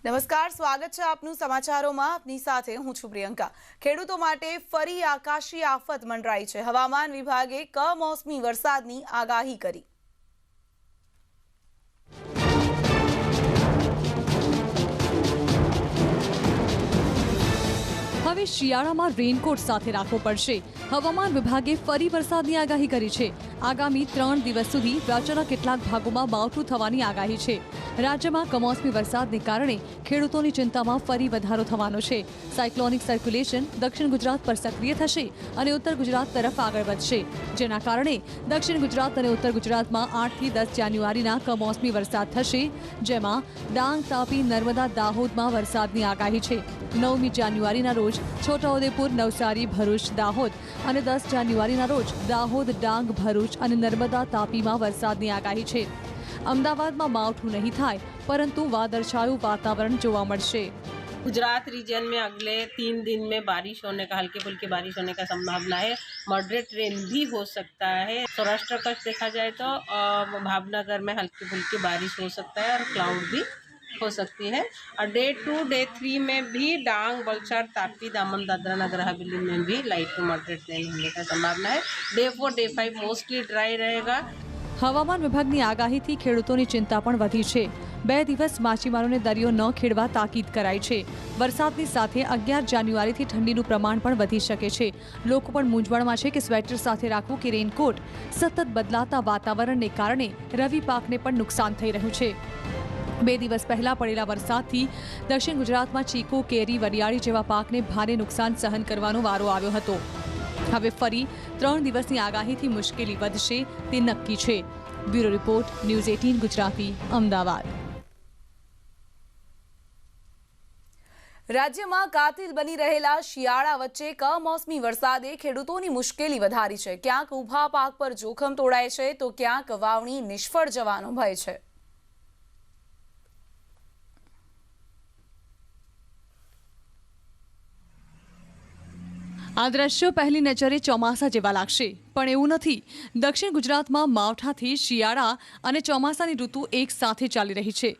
નમસ્કાર, સ્વાગત છે આપનું સમાચારોમાં. આપની સાથે હું છું પ્રિયંકા. ખેડૂતો માટે ફરી આકાશી આફત મંડરાઈ છે. હવામાન વિભાગે કમોસમી વરસાદની આગાહી કરી. હવે શિયાળામાં રેનકોટ સાથે રાખવો પડશે. હવામાન વિભાગે ફરી વરસાદની આગાહી કરી છે. આગામી 3 દિવસ સુધી રાજ્યના કેટલાક ભાગોમાં માવઠું થવાની આગાહી છે. રાજ્યમાં કમોસમી વરસાદને કારણે ખેડૂતોની ચિંતામાં ફરી વધારો થવાનો છે. સાયક્લોનિક સર્ક્યુલેશન દક્ષિણ ગુજરાત પર સક્રિય થશે અને ઉત્તર ગુજરાત તરફ આગળ વધશે, જેના કારણે દક્ષિણ ગુજરાત અને ઉત્તર ગુજરાતમાં 8 થી 10 જાન્યુઆરીના કમોસમી વરસાદ થશે, જેમાં ડાંગ, તાપી, નર્મદા, દાહોદમાં વરસાદની આગાહી છે. 9મી જાન્યુઆરીના રોજ છોટાઉદેપુર, નવસારી, ભરૂચ, દાહોદ અને 10 જાન્યુઆરીના રોજ દાહોદ, ડાંગ, ભરૂચ અને નર્મદા, તાપીમાં વરસાદની આગાહી છે. અમદાવાદમાં માવઠું નહીં થાય, પરંતુ વાદળછાયું वातावरण જોવા મળશે. गुजरात रीजन में अगले 3 दिन में बारिश होने का, हल्की फुल्की बारिश होने का संभावना है. मॉडरेट रेन भी हो सकता है. सौराष्ट्र का देखा जाए तो भावनगर में हल्की फुल्की बारिश हो सकता है और क्लाउड भी हो सकती है. और डे 2, डे 3 में भी डांग, वलसाड, तापी, दामन, दादरा नगर हवेली में भी लाइट टू मॉडरेट रेन होने का संभावना है. डे 4, डे 5 मोस्टली ड्राई रहेगा. હવામાન વિભાગની આગાહીથી ખેડૂતોની ચિંતા પણ વધી છે. 2 દિવસ માછીમારોને દરિયો ન ખેડવા તાકીદ કરાઈ છે. વરસાદની સાથે 11 જાન્યુઆરીથી ઠંડીનું પ્રમાણ પણ વધી શકે છે. લોકો પણ મૂંઝવણમાં છે કે સ્વેટર સાથે રાખવું કે રેનકોટ. સતત બદલાતા વાતાવરણને કારણે રવિ પાકને પણ નુકસાન થઈ રહ્યું છે. 2 દિવસ પહેલા પડેલા વરસાદથી દક્ષિણ ગુજરાતમાં ચીકુ, કેરી, વરિયાળી જેવા પાકને ભારે નુકસાન સહન કરવાનો વારો આવ્યો હતો. હવે ફરી 3 દિવસની આગાહીથી મુશ્કેલી વધશે તે નક્કી છે. Bureau report, news 18 Gujarati, Ahmedabad. રાજ્યમાં કાતિલ બની રહેલા શિયાળા વચ્ચે કમોસમી વરસાદે ખેડૂતોની મુશ્કેલી વધારી છે. ક્યાંક ઊભા પાક પર જોખમ તોડાય છે, તો ક્યાંક વાવણી નિષ્ફળ જવાનો ભય છે. આ દ્રશ્યો પહેલી નજરે ચોમાસા જેવા લાગશે, પણ એવું નથી. દક્ષિણ ગુજરાતમાં માવઠાથી શિયાળા અને ચોમાસાની ઋતુ એક સાથે ચાલી રહી છે.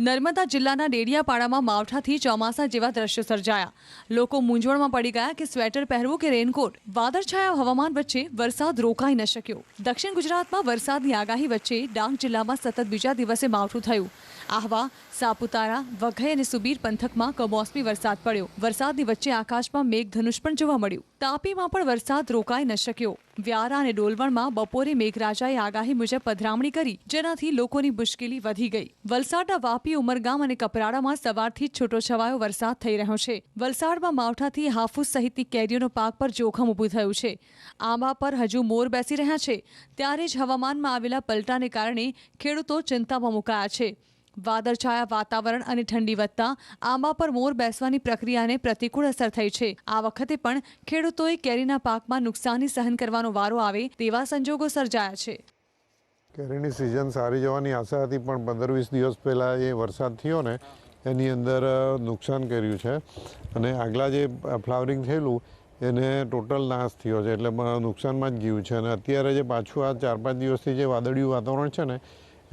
નર્મદા જિલ્લાના ડેડિયાપાડામાં માવઠાથી ચોમાસા જેવા દ્રશ્યો સર્જાયા. લોકો મૂંઝવણમાં પડી ગયા કે સ્વેટર પહેરવું કે રેનકોટ. વાદળછાયા હવામાન વચ્ચે વરસાદ રોકાઈ ન શક્યો. દક્ષિણ ગુજરાતમાં વરસાદની આગાહી વચ્ચે ડાંગ જિલ્લામાં સતત બીજા દિવસે માવઠું થયું. આહવા, સાપુતારા, વઘઈ અને સુબીર પંથકમાં કમોસમી વરસાદ પડ્યો. વરસાદની વચ્ચે આકાશમાં મેઘધનુષ પણ જોવા મળ્યું. તાપીમાં પણ વરસાદ રોકાઈ ન શક્યો. વ્યારા અને ડોલવણમાં બપોરે મેઘરાજાએ આગાહી મુજબ પધરામણી કરી, જેનાથી લોકોની મુશ્કેલી વધી ગઈ. વલસાડના વાપી, ઉમરગામ અને કપરાડામાં સવારથી છૂટોછવાયો વરસાદ થઈ રહ્યો છે. વલસાડમાં માવઠાથી હાફૂસ સહિતની કેરીઓનો પાક પર જોખમ ઊભું થયું છે. આંબા પર હજુ મોર બેસી રહ્યા છે. ત્યારે જ હવામાનમાં આવેલા પલટાને કારણે ખેડૂતો ચિંતામાં મુકાયા છે. વાદળછાયા વાતાવરણ અને ઠંડી વધતા આંબા પર મોર બેસવાની પ્રક્રિયાને પ્રતિકૂળ અસર થઈ છે. આ વખતે પણ ખેડૂતોએ કેરીના પાકમાં નુકસાની સહન કરવાનો વારો આવે તેવા સંજોગો સર્જાયા છે. કેરીની સિઝન સારી જવાની આશા હતી, પણ 15-20 દિવસ પહેલાં એ વરસાદ થયો ને એની અંદર નુકસાન કર્યું છે. અને આગલા જે ફ્લાવરિંગ થયેલું એને ટોટલ નાશ થયો છે, એટલે નુકસાનમાં જ ગયું છે. અને અત્યારે જે પાછું આ 4-5 દિવસથી જે વાદળિયું વાતાવરણ છે ને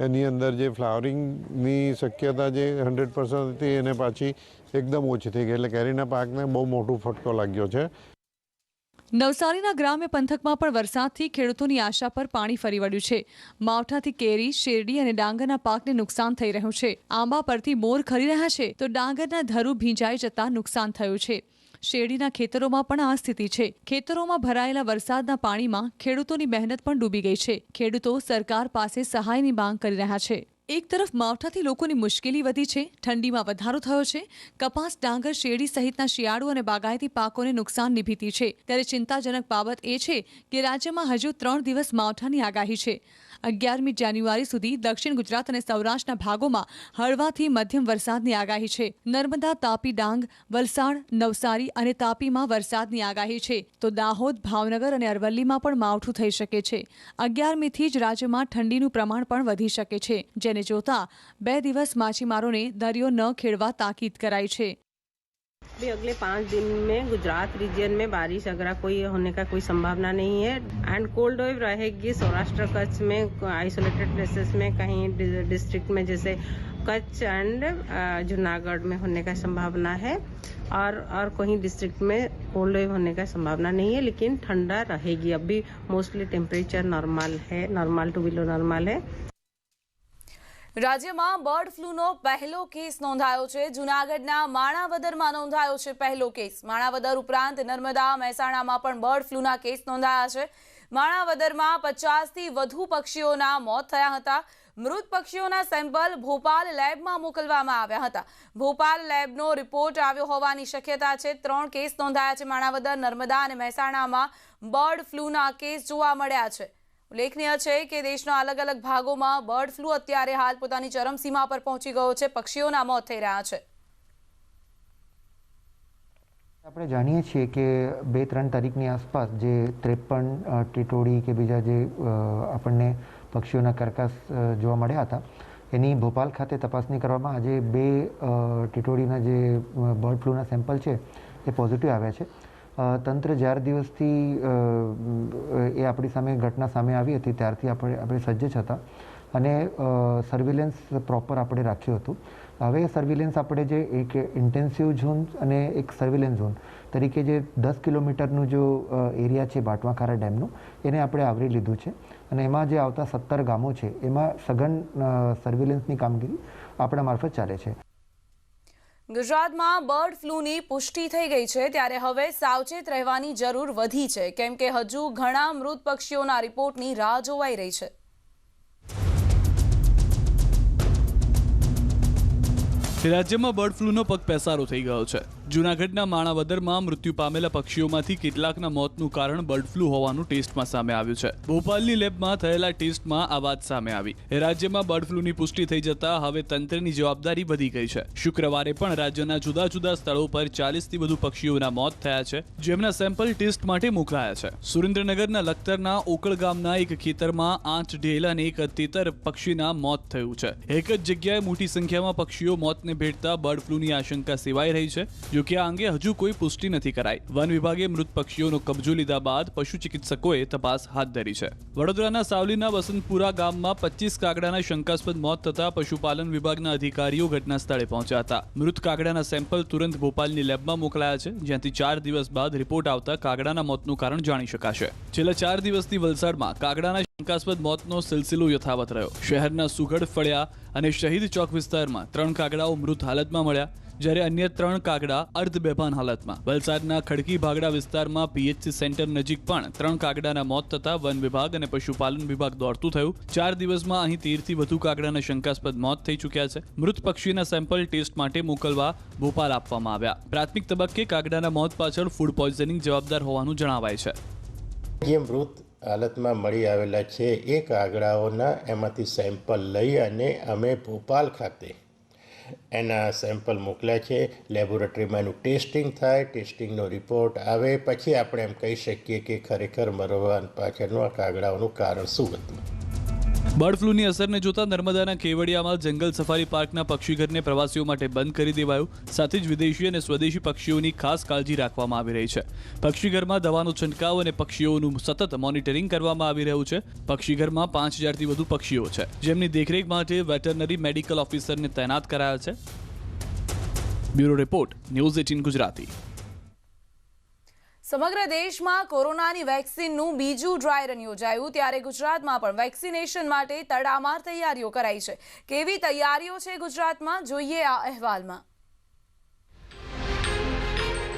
એની અંદર જે ફ્લાવરિંગની શક્યતા જે 100% હતી એને પાછી એકદમ ઓછી થઈ ગઈ, એટલે કેરીના પાકને બહુ મોટો ફટકો લાગ્યો છે. નવસારીના ગ્રામ્ય પંથકમાં પણ વરસાદથી ખેડૂતોની આશા પર પાણી ફરી વળ્યું છે. માવઠાથી કેરી, શેરડી અને ડાંગરના પાકને નુકસાન થઈ રહ્યું છે. આંબા પરથી મોર ખરી રહ્યા છે, તો ડાંગરના ધરું ભીંજાઈ જતા નુકસાન થયું છે. શેરડીના ખેતરોમાં પણ આ સ્થિતિ છે. ખેતરોમાં ભરાયેલા વરસાદના પાણીમાં ખેડૂતોની મહેનત પણ ડૂબી ગઈ છે. ખેડૂતો સરકાર પાસે સહાયની માંગ કરી રહ્યા છે. એક તરફ માવઠાથી લોકોની મુશ્કેલી વધી છે, ઠંડીમાં વધારો થયો છે. કપાસ, ડાંગર, શેરડી સહિતના શિયાળુ અને બાગાયતી પાકોને નુકસાનની ભીતિ છે. ત્યારે ચિંતાજનક બાબત એ છે કે રાજ્યમાં હજુ 3 દિવસ માવઠાની આગાહી છે. 11મી જાન્યુઆરી સુધી દક્ષિણ ગુજરાત અને સૌરાષ્ટ્રના ભાગોમાં હળવાથી મધ્યમ વરસાદની આગાહી છે. નર્મદા, તાપી, ડાંગ, વલસાડ, નવસારી અને તાપીમાં વરસાદની આગાહી છે. તો દાહોદ, ભાવનગર અને અરવલ્લીમાં પણ માવઠું થઈ શકે છે. 11મીથી જ રાજ્યમાં ઠંડીનું પ્રમાણ પણ વધી શકે છે, જેને જોતા 2 દિવસ માછીમારોને દરિયો ન ખેડવા તાકીદ કરાઈ છે. भी अगले 5 दिन में गुजरात रीजन में बारिश अगर कोई होने का कोई संभावना नहीं है. एंड कोल्ड वेव रहेगी सौराष्ट्र कच्छ में, आइसोलेटेड प्लेसेस में, कहीं डिस्ट्रिक्ट में जैसे कच्छ एंड जूनागढ़ में होने का संभावना है और कहीं डिस्ट्रिक्ट में कोल्ड वेव होने का संभावना नहीं है, लेकिन ठंडा रहेगी। अभी मोस्टली टेम्परेचर नॉर्मल है, नॉर्मल टू बिलो नॉर्मल है। રાજ્યમાં બર્ડ ફ્લૂનો પહેલો કેસ નોંધાયો છે। જૂનાગઢના માણાવદરમાં નોંધાયો છે પહેલો કેસ। માણાવદર ઉપરાંત નર્મદા, મહેસાણામાં પણ બર્ડ ફ્લૂના કેસ નોંધાયા છે। માણાવદરમાં 50થી વધુ પક્ષીઓના મોત થયા હતા। મૃત પક્ષીઓના સેમ્પલ ભોપાલ લેબમાં મોકલવામાં આવ્યા હતા। ભોપાલ લેબનો રિપોર્ટ આવ્યો હોવાની શક્યતા છે। 3 કેસ નોંધાયા છે। માણાવદર, નર્મદા અને મહેસાણામાં બર્ડ ફ્લૂના કેસ જોવા મળ્યા છે। ઉલ્લેખનીય છે કે દેશના અલગ અલગ ભાગોમાં બર્ડ ફ્લૂ અત્યારે હાલ પોતાની ચરમસીમા પર પહોંચી ગયો છે। પક્ષીઓના મોત થઈ રહ્યા છે। આપણે જાણીએ છીએ કે 2-3 તારીખની આસપાસ જે 53 ટીટોડી કે બીજા જે આપણને પક્ષીઓના કરકાસ જોવા મળ્યા હતા, એની ભોપાલ ખાતે તપાસણી કરવામાં આજે 2 ટીટોડીના જે બર્ડ ફ્લૂના સેમ્પલ છે એ પોઝિટિવ આવ્યા છે। તંત્ર 4 દિવસથી એ આપણી સામે ઘટના સામે આવી હતી ત્યારથી આપણે સજ્જ જ હતા અને સર્વેલન્સ પ્રોપર આપણે રાખ્યું હતું। હવે સર્વેલન્સ આપણે જે એક ઇન્ટેન્સિવ ઝોન અને એક સર્વેલન્સ ઝોન તરીકે જે 10 કિલોમીટરનું જો એરિયા છે બાટવાખારા ડેમનું, એને આપણે આવરી લીધું છે અને એમાં જે આવતા 17 ગામો છે એમાં સઘન સર્વેલન્સની કામગીરી આપણા મારફત ચાલે છે। ગુજરાતમાં બર્ડ ફ્લૂની પુષ્ટિ થઈ ગઈ છે, ત્યારે હવે સાવચેત રહેવાની જરૂર વધી છે, કેમ કે હજુ ઘણા મૃત પક્ષીઓના રિપોર્ટની રાહ જોવાઈ રહી છે। રાજ્યમાં બર્ડ ફ્લૂનો પગપેસારો થઈ ગયો છે। જૂનાગઢના માણાવદરમાં મૃત્યુ પામેલા પક્ષીઓમાંથી કેટલાકના મોતનું કારણ બર્ડ ફ્લૂ હોવાનું ટેસ્ટમાં સામે આવ્યું છે। ભોપાલની લેબમાં થયેલા ટેસ્ટમાં આ વાત સામે આવી। રાજ્યમાં બર્ડ ફ્લૂની પુષ્ટિ થઈ જતા હવે તંત્રની જવાબદારી વધી ગઈ છે। શુક્રવારે પણ રાજ્યના જુદા જુદા સ્થળો પર 40થી વધુ પક્ષીઓના મોત થયા છે, જેમના સેમ્પલ ટેસ્ટ માટે મોકલાયા છે। સુરેન્દ્રનગરના લખતરના ઓકળ ગામના એક ખેતરમાં 8 ઢેલ અને એક તેતર પક્ષીના મોત થયું છે। એક જ જગ્યાએ મોટી સંખ્યામાં પક્ષીઓ મોતને ભેટતા બર્ડ ફ્લૂની આશંકા સેવાઈ રહી છે। જો કે આ અંગે હજુ કોઈ પુષ્ટિ નથી કરાઈ। વન વિભાગે મૃત પક્ષીઓનો કબજો લીધા બાદ પશુ ચિકિત્સકોએ તપાસ હાથ ધરી છે। વડોદરાના સાવલીના વસંતપુરા ગામમાં 25 કાગડાના શંકાસ્પદ મોત થતા પશુપાલન વિભાગના અધિકારીઓ ઘટના સ્થળે પહોંચ્યા હતા। મૃત કાગડાના સેમ્પલ તુરંત ભોપાલની લેબમાં મોકલાયા છે, જ્યાંથી 4 દિવસ બાદ રિપોર્ટ આવતા કાગડાના મોતનું કારણ જાણી શકાશે। છેલ્લા 4 દિવસથી વલસાડમાં કાગડાના શંકાસ્પદ મોતનો સિલસિલો યથાવત રહ્યો। શહેરના સુગઢ ફળિયા અને શહીદ ચોક વિસ્તારમાં 3 કાગડાઓ મૃત હાલતમાં મળ્યા, જ્યારે અન્ય 3 કાગડા અર્ધ બેભાન હાલતમાં। વલસાડના ખડકી ભાગડા વિસ્તારમાં પીએચસી સેન્ટર નજીક પણ 3 કાગડાના મોત થતા વન વિભાગ અને પશુપાલન વિભાગ દોડતું થયું। 4 દિવસમાં અહીં 13થી વધુ કાગડાના શંકાસ્પદ મોત થઈ ચૂક્યા છે। મૃત પક્ષીના સેમ્પલ ટેસ્ટ માટે મોકલવા ભોપાલ આપવામાં આવ્યા। પ્રાથમિક તબક્કે કાગડાના મોત પાછળ ફૂડ પોઈઝનિંગ જવાબદાર હોવાનું જણાવાય છે। જે મૃત હાલતમાં મળી આવેલા છે એ કાગડાઓના એમાંથી સેમ્પલ લઈ અને અમે ભોપાલ ખાતે એના સેમ્પલ મોકલ્યા છે। લેબોરેટરીમાં એનું ટેસ્ટિંગ થાય, ટેસ્ટિંગનો રિપોર્ટ આવે પછી આપણે એમ કહી શકીએ કે ખરેખર મરવા પાછળનું આ કાગડાઓનું કારણ શું હતું। બર્ડ ફ્લૂની અસરને જોતા નર્મદાના કેવડિયામાં જંગલ સફારી પાર્કના પક્ષીઘરને પ્રવાસીઓ માટે બંધ કરી દેવાયું। સાથે જ વિદેશી અને સ્વદેશી પક્ષીઓની ખાસ કાળજી રાખવામાં આવી રહી છે। પક્ષીઘરમાં દવાનો છંટકાવ અને પક્ષીઓનું સતત મોનિટરિંગ કરવામાં આવી રહ્યું છે। પક્ષીઘરમાં 5000થી વધુ પક્ષીઓ છે, જેમની દેખરેખ માટે વેટરનરી મેડિકલ ઓફિસરને તૈનાત કરાયા છે। Bureau report, news 18 Gujarati. સમગ્ર દેશમાં કોરોનાની વેક્સિનનું બીજું ડ્રાય રન યોજાયું, ત્યારે ગુજરાતમાં પણ વેક્સિનેશન માટે તડામાર તૈયારીઓ કરાઈ છે। કેવી તૈયારીઓ છે ગુજરાતમાં, જોઈએ આ અહેવાલમાં।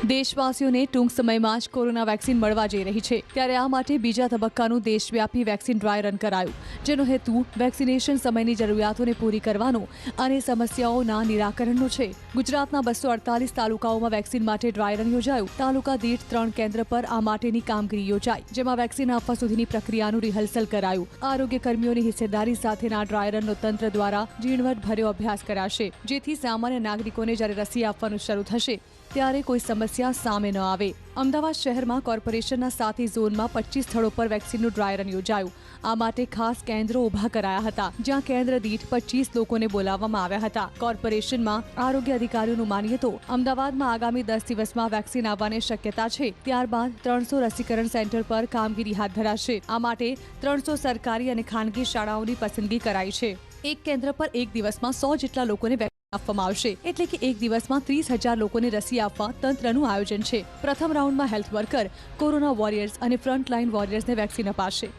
દેશવાસીઓને ટૂંક સમયમાં જ કોરોના વેક્સિન મળવા જઈ રહી છે, ત્યારે આ માટે બીજા તબક્કાનું દેશવ્યાપી વેક્સિન ડ્રાય રન કરાયું, જેનો હેતુ વેક્સિનેશન સમયની જરૂરિયાતોને પૂરી કરવાનો અને સમસ્યાઓના નિરાકરણનો છે। ગુજરાતના 248 તાલુકાઓમાં વેક્સિન માટે ડ્રાય રન યોજાયું। તાલુકા દીઠ 3 કેન્દ્ર પર આ માટેની કામગીરી યોજાઈ, જેમાં વેક્સિન આપવા સુધીની પ્રક્રિયાનું રિહર્સલ કરાયું। આરોગ્ય કર્મીઓની હિસ્સેદારી સાથેના ડ્રાય રનનો તંત્ર દ્વારા ઝીણવટભર્યો અભ્યાસ કરાશે, જેથી સામાન્ય નાગરિકોને જ્યારે રસી આપવાનું શરૂ થશે ત્યારે કોઈ સમસ્યા સામે ન આવે। અમદાવાદ શહેરમાં કોર્પોરેશનના 7 ઝોનમાં 25 સ્થળો પર વેક્સિનનું ડ્રાય રન યોજાયું। આ માટે ખાસ કેન્દ્રો ઊભા કરાયા હતા, જ્યાં કેન્દ્ર દીઠ 25 લોકોને બોલાવવામાં આવ્યા હતા। કોર્પોરેશનમાં આરોગ્ય અધિકારીઓનું માનીએ તો અમદાવાદમાં આગામી 10 દિવસમાં વેક્સિન આવવાની શક્યતા છે। ત્યારબાદ 300 રસીકરણ સેન્ટર પર કામગીરી હાથ ધરાશે। આ માટે 300 સરકારી અને ખાનગી શાળાઓની પસંદગી કરાઈ છે। એક કેન્દ્ર પર એક દિવસમાં 100 જેટલા લોકોને વેક્સિન આપવામાં આવશે, એટલે કે એક દિવસમાં 30,000 લોકોને રસી આપવા તંત્રનું આયોજન છે. પ્રથમ રાઉન્ડમાં હેલ્થ વર્કર, કોરોના વોરિયર્સ અને ફ્રન્ટલાઇન વોરિયર્સને વેક્સિન અપાશે.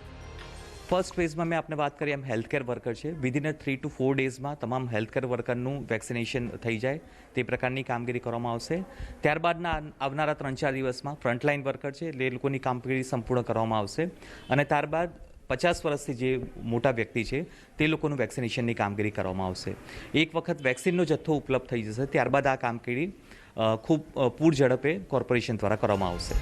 ફર્સ્ટ ફેઝમાં મેં આપને વાત કરી એમ હેલ્થકેર વર્કર છે. વિધિન 3 to 4 ડેઝમાં તમામ હેલ્થકેર વર્કરનું વેક્સિનેશન થઈ જાય તે પ્રકારની કામગીરી કરવામાં આવશે. ત્યારબાદના આવનારા 3-4 દિવસમાં ફ્રન્ટલાઇન વર્કર છે એટલે એ લોકોની કામગીરી સંપૂર્ણ કરવામાં આવશે અને ત્યારબાદ 50 વર્ષથી જે મોટા વ્યક્તિ છે તે લોકોનું વેક્સિનેશનની કામગીરી કરવામાં આવશે. એક વખત વેક્સિનનો જથ્થો ઉપલબ્ધ થઈ જશે ત્યારબાદ આ કામગીરી ખૂબ પૂર ઝડપે કોર્પોરેશન દ્વારા કરવામાં આવશે.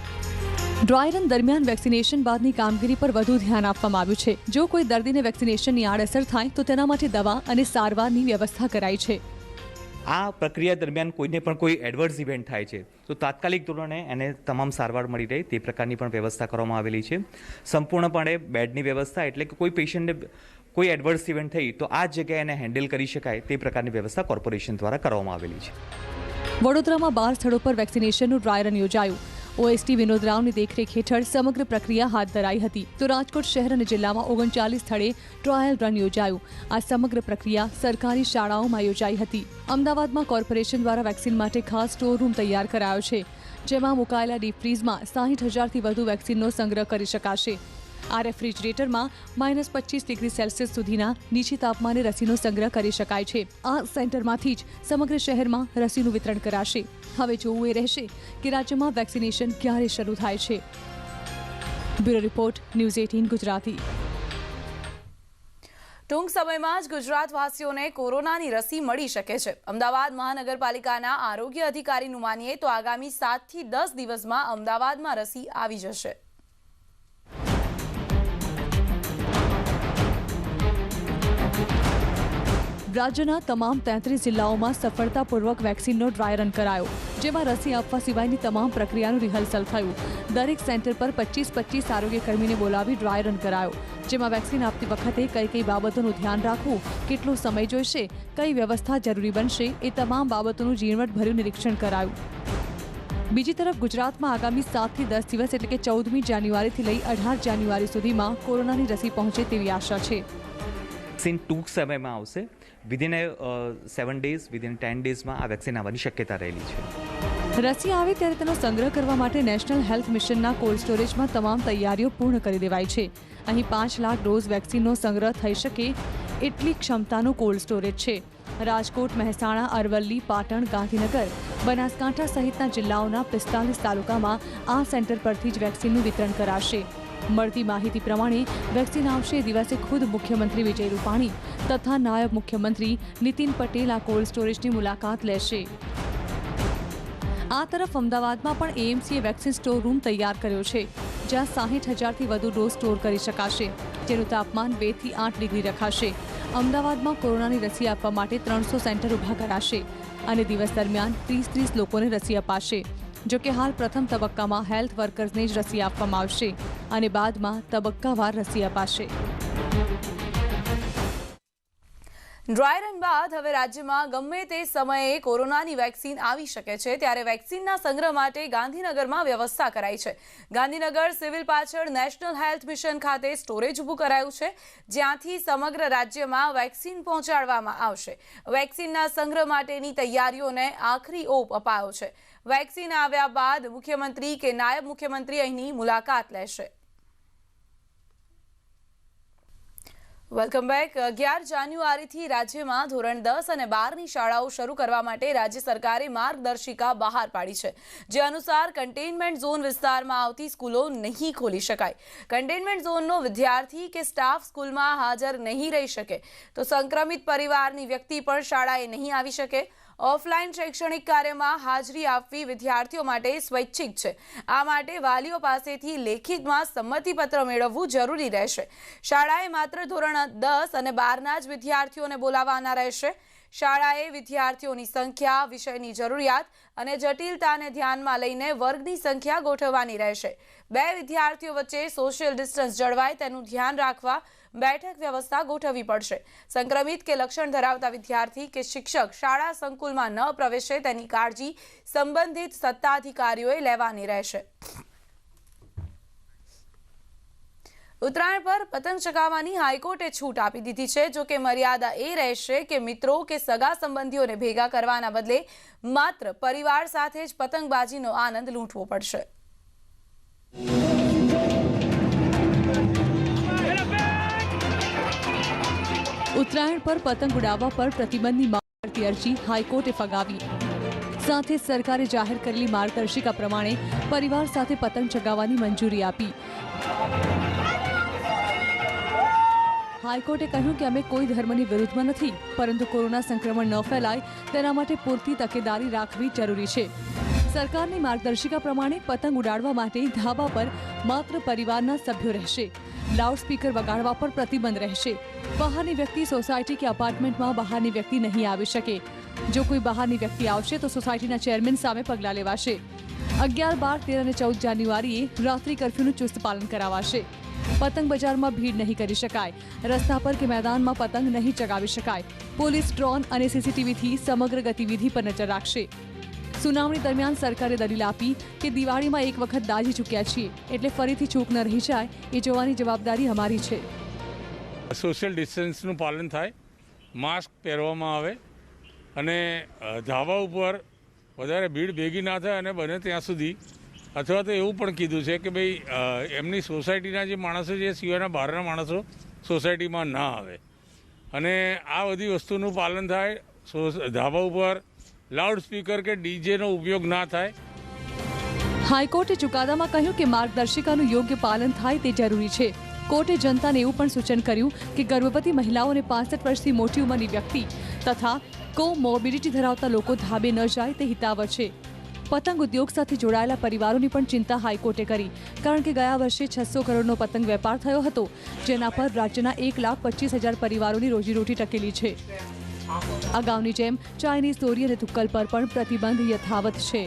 ડ્રાય રન દરમિયાન વેક્સિનેશન બાદની કામગીરી પર વધુ ધ્યાન આપવામાં આવ્યું છે. જો કોઈ દર્દીને વેક્સિનેશનની આડઅસર થાય તો તેના માટે દવા અને સારવારની વ્યવસ્થા કરાઈ છે. આ પ્રક્રિયા દરમિયાન કોઈને પણ કોઈ એડવર્સ ઇવેન્ટ થાય છે તો તાત્કાલિક ધોરણે એને તમામ સારવાર મળી રહે તે પ્રકારની પણ વ્યવસ્થા કરવામાં આવેલી છે. સંપૂર્ણપણે બેડની વ્યવસ્થા એટલે કે કોઈ પેશન્ટને કોઈ એડવર્સ ઇવેન્ટ થઈ તો આ જગ્યાએ એને હેન્ડલ કરી શકાય તે પ્રકારની વ્યવસ્થા કોર્પોરેશન દ્વારા કરવામાં આવેલી છે. વડોદરામાં 12 સ્થળો પર વેક્સિનેશનનું ડ્રાય રન યોજાયું. ઓએસટી વિનોદ રાવની દેખરેખ હેઠળ સમગ્ર પ્રક્રિયા હાથ ધરાઈ હતી. તો રાજકોટ શહેર અને જિલ્લામાં 39 સ્થળે ટ્રાયલ રન યોજાયું. આ સમગ્ર પ્રક્રિયા સરકારી શાળાઓમાં યોજાઈ હતી. અમદાવાદમાં કોર્પોરેશન દ્વારા વેક્સિન માટે ખાસ સ્ટોર રૂમ તૈયાર કરાયો છે, જેમાં મુકાયેલા ડીપ ફ્રીઝમાં 60,000થી વધુ વેક્સિનનો સંગ્રહ કરી શકાશે. આ રેફ્રિજરેટરમાં -25 ડિગ્રી સેલ્સિયસ સુધીના નીચી તાપમાને રસીનો સંગ્રહ કરી શકાય છે. આ સેન્ટરમાંથી જ સમગ્ર શહેરમાં રસીનું વિતરણ કરાશે. હવે જોવું એ રહેશે કે રાજ્યમાં વેક્સિનેશન ક્યારે શરૂ થાય છે. Bureau report, news 18 Gujarati. ટૂંક સમયમાં જ ગુજરાતવાસીઓને કોરોનાની રસી મળી શકે છે. અમદાવાદ મહાનગરપાલિકાના આરોગ્ય અધિકારીનું માનીએ તો આગામી 7 થી 10 દિવસમાં અમદાવાદમાં રસી આવી જશે. રાજ્યના તમામ 33 જિલ્લાઓમાં સફળતાપૂર્વક વેક્સિનનો ડ્રાય રન કરાયો, જેમાં રસી આપવા સિવાયની તમામ પ્રક્રિયાનું રિહર્સલ થયું. દરેક સેન્ટર પર 25-25 આરોગ્યકર્મીને બોલાવી ડ્રાય રન કરાયો, જેમાં વેક્સિન આપતી વખતે કઈ બાબતોનું ધ્યાન રાખવું, કેટલો સમય જોઈશે, કઈ વ્યવસ્થા જરૂરી બનશે એ તમામ બાબતોનું ઝીણવટભર્યું નિરીક્ષણ કરાયું. બીજી તરફ ગુજરાતમાં આગામી 7 થી 10 દિવસ એટલે કે 14મી જાન્યુઆરીથી લઈ 18 જાન્યુઆરી સુધીમાં કોરોનાની રસી પહોંચે તેવી આશા છે. વેક્સિન ટૂંક સમયમાં આવશે. વિધિન 7 ડેઝ, વિધિન 10 ડેઝમાં આ વેક્સિન આવવાની શક્યતા રહેલી છે. રસી આવે ત્યારે તેનો સંગ્રહ કરવા માટે નેશનલ હેલ્થ મિશનના કોલ્ડ સ્ટોરેજમાં તમામ તૈયારીઓ પૂર્ણ કરી દેવાઈ છે. અહીં 5 લાખ ડોઝ વેક્સિનનો સંગ્રહ થઈ શકે એટલી ક્ષમતાનું કોલ્ડ સ્ટોરેજ છે. રાજકોટ, મહેસાણા, અરવલ્લી, પાટણ, ગાંધીનગર, બનાસકાંઠા સહિતના જિલ્લાઓના 45 તાલુકામાં આ સેન્ટર પરથી જ વેક્સિનનું વિતરણ કરાશે. મળતી માહિતી પ્રમાણે વેક્સિન આવશે એ દિવસે ખુદ મુખ્યમંત્રી વિજય રૂપાણી તથા નાયબ મુખ્યમંત્રી નીતિન પટેલ આ કોલ્ડ સ્ટોરેજની મુલાકાત લેશે. આ તરફ અમદાવાદમાં પણ એએમસીએ વેક્સિન સ્ટોર રૂમ તૈયાર કર્યો છે, જ્યાં 60,000થી વધુ ડોઝ સ્ટોર કરી શકાશે, જેનું તાપમાન 2 થી 8 ડિગ્રી રખાશે. અમદાવાદમાં કોરોનાની રસી આપવા માટે 300 સેન્ટર ઊભા કરાશે અને દિવસ દરમિયાન 30-30 લોકોને રસી અપાશે. જો કે હાલ પ્રથમ તબક્કામાં હેલ્થ વર્કર્સને જ રસી આપવામાં આવશે અને બાદમાં તબક્કાવાર રસી અપાશે. ડ્રાય રન બાદ હવે રાજ્યમાં ગમે તે સમયે કોરોનાની વેક્સિન આવી શકે છે, ત્યારે વેક્સિનના સંગ્રહ માટે ગાંધીનગરમાં વ્યવસ્થા કરાઈ છે. ગાંધીનગર સિવિલ પાછળ નેશનલ હેલ્થ મિશન ખાતે સ્ટોરેજ ઊભું કરાયું છે, જ્યાંથી સમગ્ર રાજ્યમાં વેક્સિન પહોંચાડવામાં આવશે. વેક્સિનના સંગ્રહ માટેની તૈયારીઓને આખરી ઓપ અપાયો છે. વેક્સિન આવ્યા બાદ મુખ્યમંત્રી કે નાયબ મુખ્યમંત્રી અહીંની મુલાકાત લેશે. Welcome back. 11 જાન્યુઆરીથી રાજ્યમાં ધોરણ 10 અને 12ની શાળાઓ શરૂ કરવા માટે રાજ્ય સરકારે માર્ગદર્શિકા બહાર પાડી છે, જે અનુસાર કન્ટેનમેન્ટ ઝોન વિસ્તારમાં આવતી સ્કૂલો નહીં ખોલી શકાય. કન્ટેનમેન્ટ ઝોનનો વિદ્યાર્થી કે સ્ટાફ સ્કૂલમાં હાજર નહીં રહી શકે, તો સંક્રમિત પરિવારની વ્યક્તિ પણ શાળાએ નહીં આવી શકે. ઓફલાઈન શૈક્ષણિક કાર્યમાં હાજરી આપવી વિદ્યાર્થીઓ માટે સ્વૈચ્છિક છે. આ માટે વાલીઓ પાસેથી લેખિતમાં સંમતિપત્ર મેળવવું જરૂરી રહેશે. શાળાએ માત્ર ધોરણ 10 અને 12ના જ વિદ્યાર્થીઓને બોલાવવાના રહેશે. શાળાએ વિદ્યાર્થીઓની સંખ્યા, વિષયની જરૂરિયાત અને જટિલતાને ધ્યાનમાં લઈને વર્ગની સંખ્યા ગોઠવવાની રહેશે. 2 વિદ્યાર્થીઓ વચ્ચે સોશિયલ ડિસ્ટન્સ જળવાય તેનું ધ્યાન રાખવા બેઠક વ્યવસ્થા ગોઠવવી પડશે. સંક્રમિત કે લક્ષણ ધરાવતા વિદ્યાર્થી કે શિક્ષક શાળા સંકુલમાં ન પ્રવેશે તેની કાળજી સંબંધિત સત્તાધિકારીઓએ લેવાની રહેશે. ઉત્તરાયણ પર પતંગ ચગાવવાની હાઈકોર્ટે છૂટ આપી દીધી છે. જો કે મર્યાદા એ રહેશે કે મિત્રો કે સગા સંબંધીઓને ભેગા કરવાના બદલે માત્ર પરિવાર સાથે જ પતંગબાજીનો આનંદ લૂંટવો પડશે. ઉત્તરાયણ પર પતંગ ઉડાવવા પર પ્રતિબંધની માંગ કરતી અરજી હાઈકોર્ટે ફગાવી. સાથે સરકારે જાહેર કરેલી માર્ગદર્શિકા પ્રમાણે પરિવાર સાથે પતંગ ચગાવવાની મંજૂરી આપી. હાઈકોર્ટે કહ્યું કે અમે કોઈ ધર્મની વિરુદ્ધમાં નથી, પરંતુ કોરોના સંક્રમણ ન ફેલાય તેના માટે પૂરતી તકેદારી રાખવી જરૂરી છે. સરકારની માર્ગદર્શિકા પ્રમાણે પતંગ ઉડાડવા માટે ધાબા પર માત્ર પરિવારના સભ્યો રહેશે. લાઉડસ્પીકર વગાડવા પર પ્રતિબંધ રહેશે. બહારની વ્યક્તિ સોસાયટી કે અપાર્ટમેન્ટમાં બહારની વ્યક્તિ નહીં આવી શકે. જો કોઈ બહારની વ્યક્તિ આવશે તો સોસાયટીના ચેરમેન સામે પગલાં લેવાશે. 11, 12, 13 અને 14 જાન્યુઆરીએ રાત્રિ કર્ફ્યુનું ચુસ્ત પાલન કરાવાશે. પતંગ બજારમાં ભીડ નહીં કરી શકાય. રસ્તા પર કે મેદાનમાં પતંગ નહીં ચગાવી શકાય. પોલીસ ડ્રોન અને સીસીટીવીથી સમગ્ર ગતિવિધિ પર નજર રાખશે. સુનાવણી દરમિયાન સરકારે દલીલ આપી કે દિવાળીમાં એક વખત દાઝી ચૂક્યા છીએ, એટલે ફરીથી ચૂક ન રહી જાય એ જોવાની જવાબદારી અમારી છે. સોશિયલ ડિસ્ટન્સનું પાલન થાય, માસ્ક પહેરવામાં આવે અને ધાબા ઉપર વધારે ભીડ ભેગી ના થાય અને બને ત્યાં સુધી, અથવા તો એવું પણ કીધું છે કે ભાઈ એમની સોસાયટીના જે માણસો છે સિવાયના બહારના માણસો સોસાયટીમાં ના આવે અને આ બધી વસ્તુનું પાલન થાય. ધાબા ઉપર લાઉડ સ્પીકર કે ડીજેનો ઉપયોગ ના થાય. હાઈકોર્ટે ચુકાદામાં કહ્યું કે માર્ગદર્શિકાનું યોગ્ય પાલન થાય તે જરૂરી છે. કોર્ટે જનતાને એવું પણ સૂચન કર્યું કે ગર્ભવતી મહિલાઓને 65 વર્ષથી મોટી ઉંમરની વ્યક્તિ તથા કોમોર્બિડિટી ધરાવતા લોકો ધાબે ન જાય તે હિતાવહ છે. પતંગ ઉદ્યોગ સાથે જોડાયેલા પરિવારોની પણ ચિંતા હાઈકોર્ટે કરી, કારણ કે ગયા વર્ષે 600 કરોડનો પતંગ વેપાર થયો હતો, જેના પર રાજ્યના 1,25,000 પરિવારોની રોજીરોટી ટકેલી છે. અગાઉની જેમ ચાઇનીઝ દોરી અને તુક્કલ પર પણ પ્રતિબંધ યથાવત છે.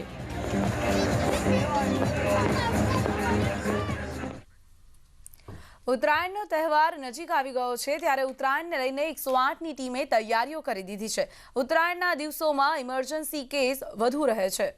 ઉત્તરાયણનો તહેવાર નજીક આવી ગયો છે, ત્યારે ઉત્તરાયણને લઈને 108ની ટીમે તૈયારીઓ કરી દીધી છે. ઉત્તરાયણના દિવસોમાં ઇમરજન્સી કેસ વધુ રહે છે.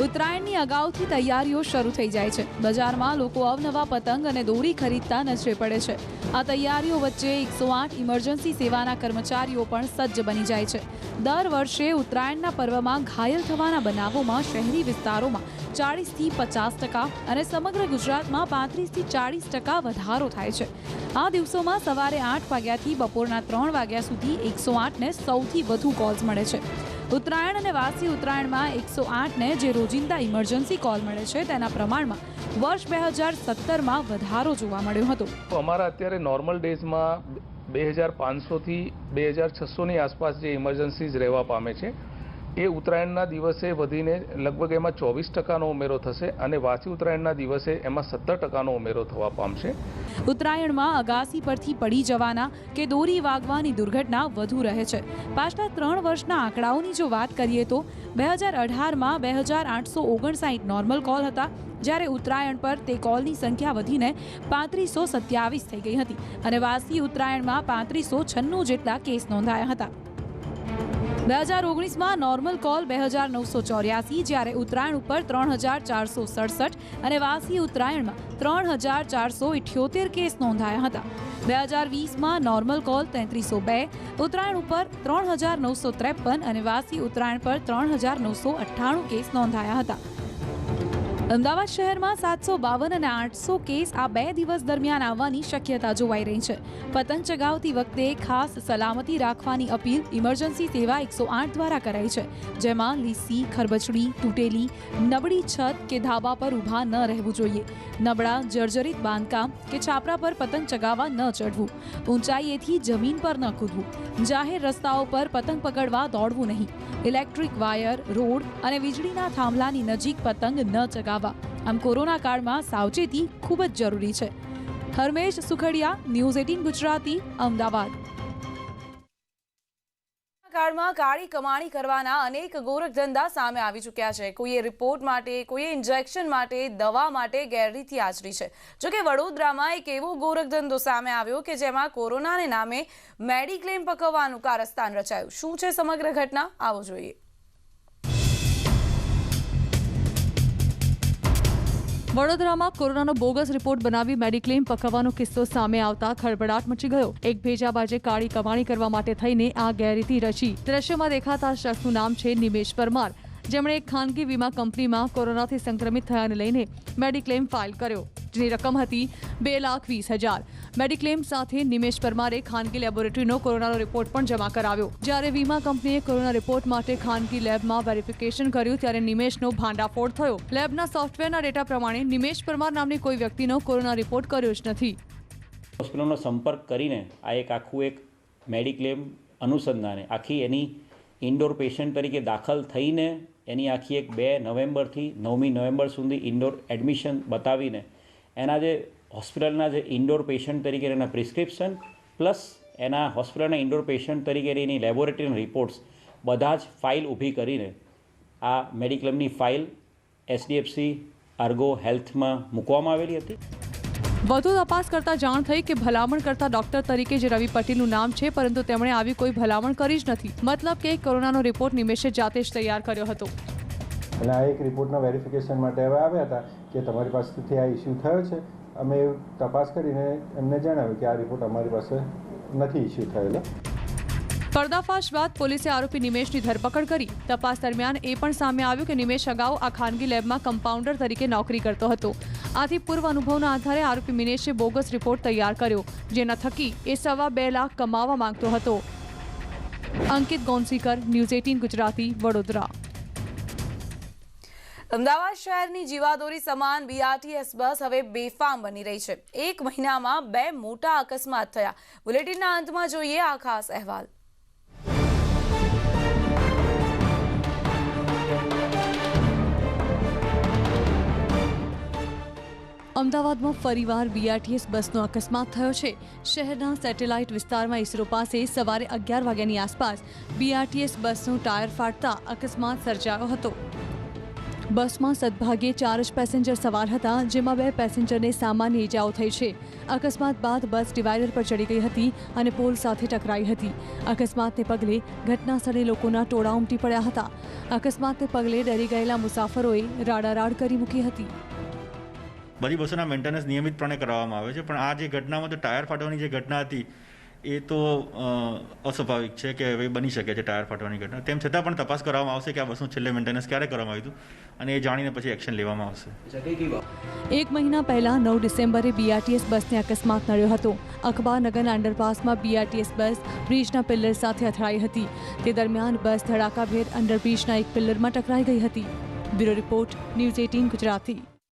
ઉત્તરાયણની અગાઉથી તૈયારીઓ શરૂ થઈ જાય છે. બજારમાં લોકો અવનવા પતંગ અને દોરી ખરીદતા નજરે પડે છે. આ તૈયારીઓ વચ્ચે 108 ઇમરજન્સી સેવાના કર્મચારીઓ પણ સજ્જ બની જાય છે. દર વર્ષે ઉત્તરાયણના પર્વમાં ઘાયલ થવાના બનાવોમાં શહેરી વિસ્તારોમાં 40થી 50% અને સમગ્ર ગુજરાતમાં 35થી 40% વધારો થાય છે. આ દિવસોમાં સવારે 8 વાગ્યાથી બપોરના 3 વાગ્યા સુધી 108ને સૌથી વધુ કોલ્સ મળે છે. ઉત્તરાયણ અને વાસી ઉત્તરાયણમાં 108ને જે રોજિંદા ઇમરજન્સી કોલ મળે છે તેના પ્રમાણમાં વર્ષ 2017માં વધારો જોવા મળ્યો હતો. અમારા અત્યારે નોર્મલ ડેઝમાં 2500થી 2600ની આસપાસ જે ઇમરજન્સીઝ રહેવા પામે છે, એ ઉત્તરાયણના દિવસે વધીને લગભગ એમાં 24%નો ઉમેરો થશે અને વાસી ઉત્તરાયણના દિવસે એમાં 17%નો ઉમેરો થવા પામશે. ઉત્તરાયણમાં અગાસી પરથી પડી જવાના કે દોરી વાગવાની દુર્ઘટના વધુ રહે છે. પાછલા 3 વર્ષના આંકડાઓની જો વાત કરીએ તો 2018માં 2859 નોર્મલ કોલ હતા, જ્યારે ઉત્તરાયણ પર તે કોલની સંખ્યા વધીને 3527 થઈ ગઈ હતી અને વાસી ઉત્તરાયણમાં 3596 જેટલા કેસ નોંધાયા હતા. 2019માં નોર્મલ કોલ 2984, જ્યારે ઉત્તરાયણ ઉપર 3467 અને વાસી ઉત્તરાયણમાં 3478 કેસ નોંધાયા હતા. 2020માં નોર્મલ કોલ 3302, ઉત્તરાયણ ઉપર 3953 અને વાસી ઉત્તરાયણ પર 3998 કેસ નોંધાયા હતા. અમદાવાદ શહેરમાં 752 અને 800 કેસ આ 2 દિવસ દરમિયાન આવવાની શક્યતા જોવાઈ રહી છે. પતંગ ચગાવતી વખતે ખાસ સલામતી રાખવાની અપીલ ઇમરજન્સી સેવા 108 દ્વારા કરાઈ છે, જેમાં લીસી, ખરબચડી, તૂટેલી, નબળી છત કે ધાબા પર ઊભા ન રહેવું જોઈએ. નબળા, જર્જરિત બાંધકામ કે છાપરા પર પતંગ ચગાવવા ન ચડવું. ઊંચાઈએથી જમીન પર ન કૂદવું. જાહેર રસ્તાઓ પર પતંગ પકડવા દોડવું નહીં. ઇલેક્ટ્રિક વાયર, રોડ અને વીજળીના થાંભલાની નજીક પતંગ ન ચગાવવા. આમ કોરોના કાળમાં સાવચેતી ખૂબ જ જરૂરી છે. હરમેશ સુખડિયા, ન્યૂઝ 18 ગુજરાતી, અમદાવાદ. કાળમાં કાળી કમાણી કરવાના અનેક ગોરખધંધા સામે આવી ચૂક્યા છે. કોઈએ રિપોર્ટ માટે, કોઈએ ઇન્જેક્શન માટે, દવા માટે ગેરરીતિ આચરી છે. જોકે વડોદરામાં એક એવો ગોરખધંધો સામે આવ્યો કે જેમાં કોરોનાને નામે મેડિક્લેમ પકવવાનું કારસ્તાન રચાયું. શું છે સમગ્ર ઘટના, આવો જોઈએ. વડોદરામાં કોરોનાનો બોગસ રિપોર્ટ બનાવી મેડિક્લેમ પકવવાનો કિસ્સો સામે આવતા ખળભળાટ મચી ગયો. એક ભેજાબાજે કાળી કમાણી કરવા માટે થઈને આ ગેરરીતિ રચી. દ્રશ્યમાં દેખાતા શખ્સનું નામ છે નિમેશ પરમાર, જેમણે એક ખાનગી વીમા કંપનીમાં કોરોનાથી સંક્રમિત થયાને લઈને મેડિક્લેમ ફાઇલ કર્યો, જેની રકમ હતી 2,20,000. મેડિક્લેમ સાથે નિમેશ પરમારે ખાનગી લેબોરેટરીનો કોરોનાનો રિપોર્ટ પણ જમા કરાવ્યો. જ્યારે વીમા કંપનીએ કોરોના રિપોર્ટ માટે ખાનગી લેબમાં વેરિફિકેશન કર્યું ત્યારે નિમેશનો ભાંડાફોડ થયો. લેબના સોફ્ટવેરના ડેટા પ્રમાણે નિમેશ પરમાર નામની કોઈ વ્યક્તિનો કોરોના રિપોર્ટ કર્યો જ નથી. હોસ્પિટલનો સંપર્ક કરીને આ આખું મેડિક્લેમ અનુસંધાને આખી એની ઇન્ડોર પેશન્ટ તરીકે દાખલ થઈને એની આખી 2 નવેમ્બરથી 9મી નવેમ્બર સુધી ઇન્ડોર એડમિશન બતાવીને એના જે હોસ્પિટલના જે ઇન્ડોર પેશન્ટ તરીકે એના પ્રિસ્ક્રિપ્શન પ્લસ એના હોસ્પિટલના ઇન્ડોર પેશન્ટ તરીકે એની લેબોરેટરીના રિપોર્ટ્સ બધા જ ફાઇલ ઊભી કરીને આ મેડિક્લેમની ફાઇલ HDFC આર્ગો હેલ્થમાં મૂકવામાં આવેલી હતી. વધુ તપાસ કરતા જાણ થઈ કે ભલામણ કરતા ડોક્ટર તરીકે જે રવિ પટેલનું નામ છે, પરંતુ તેમણે આવી કોઈ ભલામણ કરી જ નથી. મતલબ કે કોરોનાનો રિપોર્ટ નિમેશે જાતે જ તૈયાર કર્યો હતો. અને આ એક રિપોર્ટના વેરિફિકેશન માટે હવે આવ્યા હતા કે તમારી પાસેથી આ ઇસ્યુ થયો છે. અમે તપાસ કરીને એમને જણાવ્યું કે આ રિપોર્ટ અમારી પાસે નથી ઇસ્યુ થયેલો. પર્દાફાશ બાદ પોલીસે આરોપી નિમેશની ધરપકડ કરી. તપાસ દરમિયાન એ પણ સામે આવ્યું કે નિમેશ અગાઉ આ ખાનગી લેબમાં કમ્પાઉન્ડર તરીકે નોકરી કરતો હતો. આથી પૂર્વ અનુભવના આધારે આરોપી મિનેશે બોગસ રિપોર્ટ તૈયાર કર્યો, જેના થકી એ 2.5 લાખ કમાવા માંગતો હતો. અંકિત ગોંસીકર, ન્યૂઝ 18 ગુજરાતી, વડોદરા. અમદાવાદ શહેરની જીવાદોરી સમાન BRTS બસ હવે બેફામ બની રહી છે. 1 મહિનામાં 2 મોટા અકસ્માત થયા. બુલેટિનના અંતમાં જોઈએ આ ખાસ અહેવાલ. અમદાવાદમાં ફરીવાર BRTS બસનો અકસ્માત થયો છે. શહેરના સેટેલાઇટ વિસ્તારમાં ઇસરો પાસે સવારે 11 વાગ્યાની આસપાસ BRTS બસનું ટાયર ફાટતા અકસ્માત સર્જાયો હતો. બસમાં સદભાગ્યે 4 જ પેસેન્જર સવાર હતા, જેમાં 2 પેસેન્જરને સામાન્ય ઇજાઓ થઈ છે. અકસ્માત બાદ બસ ડિવાઈડર પર ચડી ગઈ હતી અને પોલ સાથે ટકરાઈ હતી. અકસ્માતને પગલે ઘટના સ્થળે લોકોના ટોળા ઉમટી પડ્યા હતા. અકસ્માતને પગલે ડરી ગયેલા મુસાફરોએ રાડારાડ કરી મૂકી હતી. બધી બસોના મેન્ટેનન્સ નિયમિતપણે કરવામાં આવે છે, પણ આ જે ઘટનામાં તો ટાયર ફાટવાની જે ઘટના હતી એ તો અસ્વાભાવિક છે કે હવે બની શકે છે ટાયર ફાટવાની ઘટના. તેમ છતાં પણ તપાસ કરવામાં આવશે કે આ બસનું છેલ્લે મેન્ટેનન્સ ક્યારે કરવામાં આવ્યું હતું અને એ જાણીને પછી એક્શન લેવામાં આવશે. 1 મહિના પહેલા 9 ડિસેમ્બરે BRTS બસને અકસ્માત નડ્યો હતો. અખબારનગરના અંડરપાસમાં BRTS બસ બ્રિજના પિલ્લર સાથે અથડાઈ હતી. તે દરમિયાન બસ ધડાકાભેર અંડરબ્રિજના એક પિલ્લરમાં ટકરાઈ ગઈ હતી. Bureau report, news 18 Gujarati.